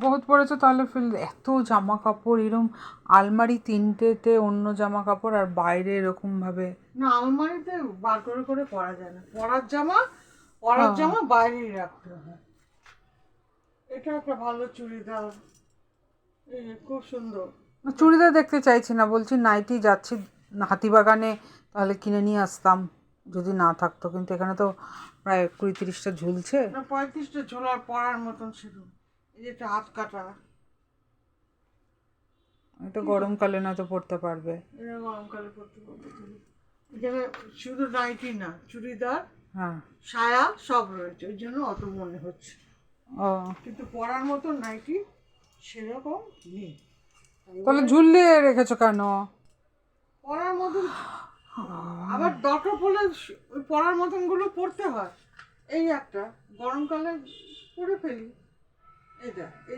বহুত পড়েছো তাহলে ফেল। এত জামা কাপড় এরকম আলমারি তিনটেতে অন্য জামা কাপড় আর বাইরে এরকম ভাবে। না আলমারিতে বার করে করে পরা যায় না, পরার জামা বাইরেই রাখতে হয়। এটা একটা ভালো চুড়িদার, এই খুব সুন্দর। চুড়িদার দেখতে চাইছি না, বলছি নাইটি যাচ্ছি হাতিবাগানে, তাহলে কিনে নিয়ে আসতাম যদি না থাকতো। কিন্তু এখানে তো প্রায় 20-30টা ঝুলছে। না 35টা ঝোলার পরার মতন ছিল। এই যে একটা হাত কাটা, এটা গরমকালে না তো পড়তে পারবে। এটা গরমকালে পরতে পারবে তুমি। এখানে শুধু নাইটি না, চুড়িদার, হ্যাঁ। সায়া সব রয়েছে, ওই জন্য অত মনে হচ্ছে। ও কিন্তু পরার মতো নাইটি সেরকম নেই। তাহলে ঝুলিয়ে রেখেছো কেন? পরার মতন আবার দরকার পড়লে ওই পরার মতন গুলো পরতে হয়। এই একটা গরমকালে পরে ফেলি, এটা এই